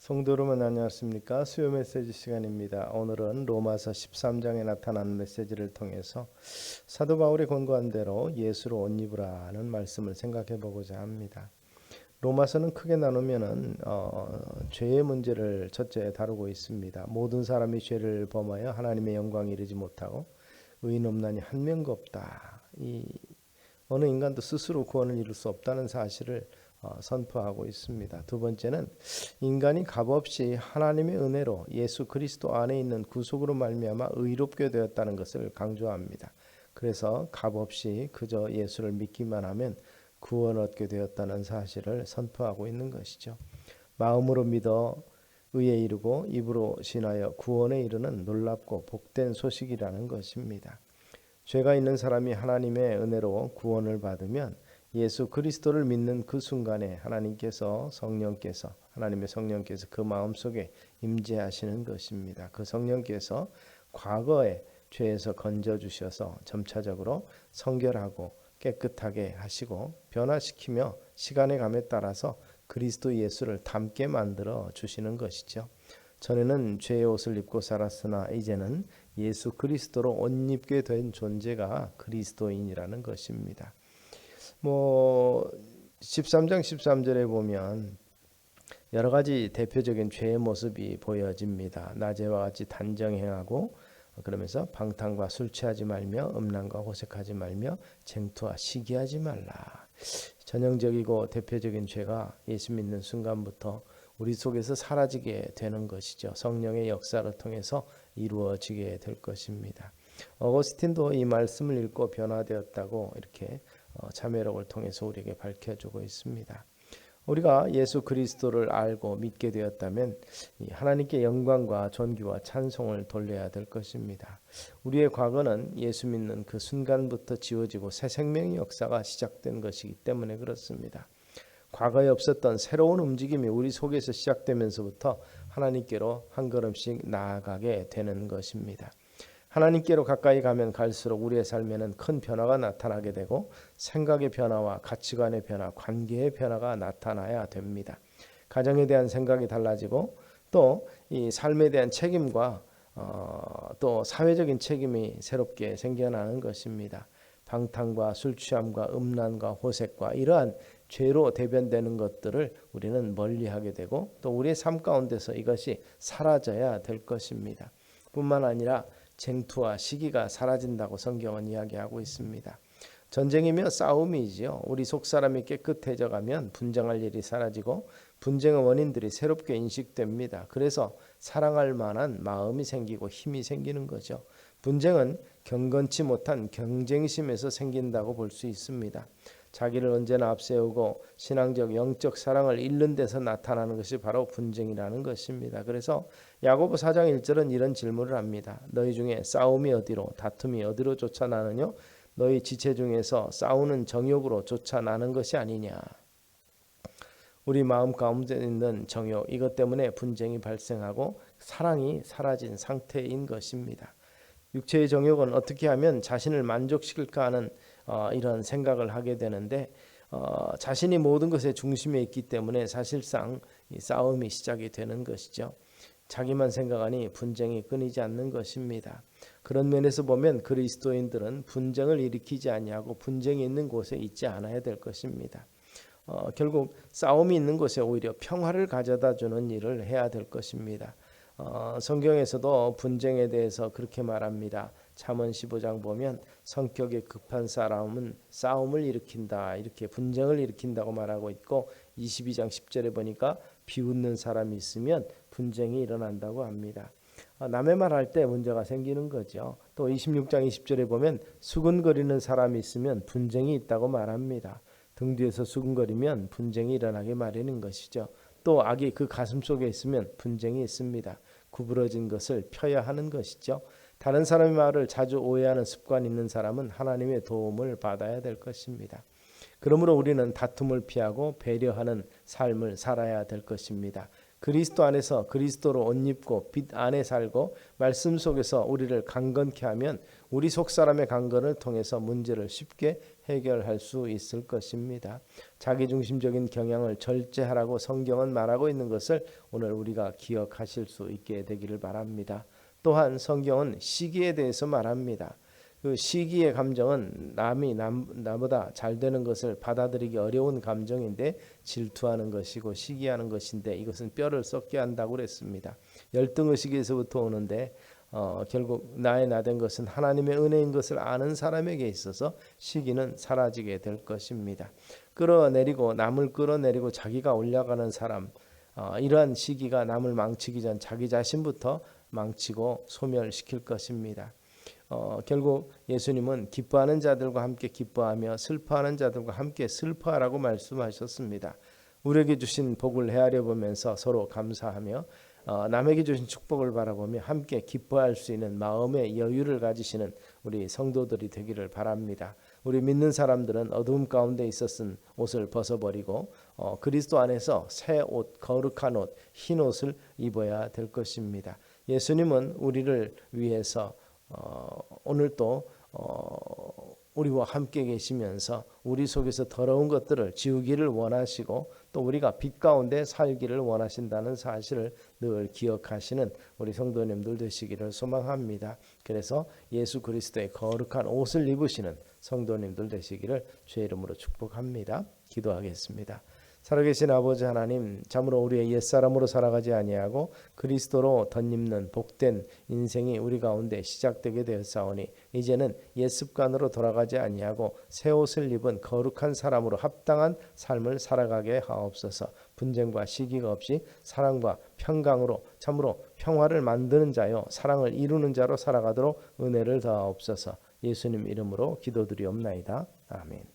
성도 여러분 안녕하십니까? 수요 메시지 시간입니다. 오늘은 로마서 13장에 나타난 메시지를 통해서 사도 바울이 권고한 대로 예수로 옷 입으라는 말씀을 생각해 보고자 합니다. 로마서는 크게 나누면은 죄의 문제를 첫째 다루고 있습니다. 모든 사람이 죄를 범하여 하나님의 영광에 이르지 못하고 의인 없나니 한 명도 없다. 이 어느 인간도 스스로 구원을 이룰 수 없다는 사실을 선포하고 있습니다. 두 번째는 인간이 값없이 하나님의 은혜로 예수 그리스도 안에 있는 구속으로 말미암아 의롭게 되었다는 것을 강조합니다. 그래서 값없이 그저 예수를 믿기만 하면 구원 얻게 되었다는 사실을 선포하고 있는 것이죠. 마음으로 믿어 의에 이르고 입으로 신하여 구원에 이르는 놀랍고 복된 소식이라는 것입니다. 죄가 있는 사람이 하나님의 은혜로 구원을 받으면 예수 그리스도를 믿는 그 순간에 하나님의 성령께서 그 마음속에 임재하시는 것입니다. 그 성령께서 과거의 죄에서 건져 주셔서 점차적으로 성결하고 깨끗하게 하시고 변화시키며 시간의 감에 따라서 그리스도 예수를 닮게 만들어 주시는 것이죠. 전에는 죄의 옷을 입고 살았으나 이제는 예수 그리스도로 옷 입게 된 존재가 그리스도인이라는 것입니다. 13장 13절에 보면 여러 가지 대표적인 죄의 모습이 보여집니다. 낮에와 같이 단정 행하고 그러면서 방탕과 술 취하지 말며 음란과 호색하지 말며 쟁투와 시기하지 말라. 전형적이고 대표적인 죄가 예수 믿는 순간부터 우리 속에서 사라지게 되는 것이죠. 성령의 역사를 통해서 이루어지게 될 것입니다. 어거스틴도 이 말씀을 읽고 변화되었다고 이렇게 참회록을 통해서 우리에게 밝혀주고 있습니다. 우리가 예수 그리스도를 알고 믿게 되었다면 하나님께 영광과 존귀와 찬송을 돌려야 될 것입니다. 우리의 과거는 예수 믿는 그 순간부터 지워지고 새 생명의 역사가 시작된 것이기 때문에 그렇습니다. 과거에 없었던 새로운 움직임이 우리 속에서 시작되면서부터 하나님께로 한 걸음씩 나아가게 되는 것입니다. 하나님께로 가까이 가면 갈수록 우리의 삶에는 큰 변화가 나타나게 되고 생각의 변화와 가치관의 변화, 관계의 변화가 나타나야 됩니다. 가정에 대한 생각이 달라지고 또 이 삶에 대한 책임과 또 사회적인 책임이 새롭게 생겨나는 것입니다. 방탕과 술 취함과 음란과 호색과 이러한 죄로 대변되는 것들을 우리는 멀리하게 되고 또 우리의 삶 가운데서 이것이 사라져야 될 것입니다. 뿐만 아니라 쟁투와 시기가 사라진다고 성경은 이야기하고 있습니다. 전쟁이며 싸움이지요. 우리 속사람이 깨끗해져 가면 분쟁할 일이 사라지고 분쟁의 원인들이 새롭게 인식됩니다. 그래서 사랑할 만한 마음이 생기고 힘이 생기는 거죠. 분쟁은 경건치 못한 경쟁심에서 생긴다고 볼 수 있습니다. 자기를 언제나 앞세우고 신앙적 영적 사랑을 잃는 데서 나타나는 것이 바로 분쟁이라는 것입니다. 그래서 야고보 4장 1절은 이런 질문을 합니다. 너희 중에 싸움이 어디로 다툼이 어디로 쫓아나느뇨? 너희 지체 중에서 싸우는 정욕으로 쫓아나는 것이 아니냐. 우리 마음 가운데 있는 정욕, 이것 때문에 분쟁이 발생하고 사랑이 사라진 상태인 것입니다. 육체의 정욕은 어떻게 하면 자신을 만족시킬까 하는 이런 생각을 하게 되는데 자신이 모든 것의 중심에 있기 때문에 사실상 이 싸움이 시작이 되는 것이죠. 자기만 생각하니 분쟁이 끊이지 않는 것입니다. 그런 면에서 보면 그리스도인들은 분쟁을 일으키지 아니하고 분쟁이 있는 곳에 있지 않아야 될 것입니다. 결국 싸움이 있는 곳에 오히려 평화를 가져다 주는 일을 해야 될 것입니다. 성경에서도 분쟁에 대해서 그렇게 말합니다. 잠언 15장 보면 성격이 급한 사람은 싸움을 일으킨다, 이렇게 분쟁을 일으킨다고 말하고 있고 22장 10절에 보니까 비웃는 사람이 있으면 분쟁이 일어난다고 합니다. 남의 말 할 때 문제가 생기는 거죠. 또 26장 20절에 보면 수근거리는 사람이 있으면 분쟁이 있다고 말합니다. 등 뒤에서 수근거리면 분쟁이 일어나기 마련인 것이죠. 또 악이 그 가슴 속에 있으면 분쟁이 있습니다. 구부러진 것을 펴야 하는 것이죠. 다른 사람의 말을 자주 오해하는 습관이 있는 사람은 하나님의 도움을 받아야 될 것입니다. 그러므로 우리는 다툼을 피하고 배려하는 삶을 살아야 될 것입니다. 그리스도 안에서 그리스도로 옷 입고 빛 안에 살고 말씀 속에서 우리를 강건케 하면 우리 속사람의 강건을 통해서 문제를 쉽게 해결할 수 있을 것입니다. 자기중심적인 경향을 절제하라고 성경은 말하고 있는 것을 오늘 우리가 기억하실 수 있게 되기를 바랍니다. 또한 성경은 시기에 대해서 말합니다. 그 시기의 감정은 남이 나보다 잘 되는 것을 받아들이기 어려운 감정인데 질투하는 것이고 시기하는 것인데 이것은 뼈를 썩게 한다고 그랬습니다. 열등의식에서부터 오는데 결국 나의 나된 것은 하나님의 은혜인 것을 아는 사람에게 있어서 시기는 사라지게 될 것입니다. 끌어내리고 남을 끌어내리고 자기가 올라가는 사람, 이러한 시기가 남을 망치기 전 자기 자신부터 망치고 소멸시킬 것입니다. 결국 예수님은 기뻐하는 자들과 함께 기뻐하며 슬퍼하는 자들과 함께 슬퍼하라고 말씀하셨습니다. 우리에게 주신 복을 헤아려 보면서 서로 감사하며 남에게 주신 축복을 바라보며 함께 기뻐할 수 있는 마음의 여유를 가지시는 우리 성도들이 되기를 바랍니다. 우리 믿는 사람들은 어두움 가운데 있었은 옷을 벗어버리고 그리스도 안에서 새 옷, 거룩한 옷, 흰 옷을 입어야 될 것입니다. 예수님은 우리를 위해서 오늘도 우리와 함께 계시면서 우리 속에서 더러운 것들을 지우기를 원하시고 또 우리가 빛 가운데 살기를 원하신다는 사실을 늘 기억하시는 우리 성도님들 되시기를 소망합니다. 그래서 예수 그리스도의 거룩한 옷을 입으시는 성도님들 되시기를 주의 이름으로 축복합니다. 기도하겠습니다. 살아계신 아버지 하나님, 참으로 우리의 옛사람으로 살아가지 아니하고 그리스도로 덧입는 복된 인생이 우리 가운데 시작되게 되었사오니 이제는 옛습관으로 돌아가지 아니하고 새 옷을 입은 거룩한 사람으로 합당한 삶을 살아가게 하옵소서. 분쟁과 시기가 없이 사랑과 평강으로 참으로 평화를 만드는 자요 사랑을 이루는 자로 살아가도록 은혜를 더하옵소서. 예수님 이름으로 기도드리옵나이다. 아멘.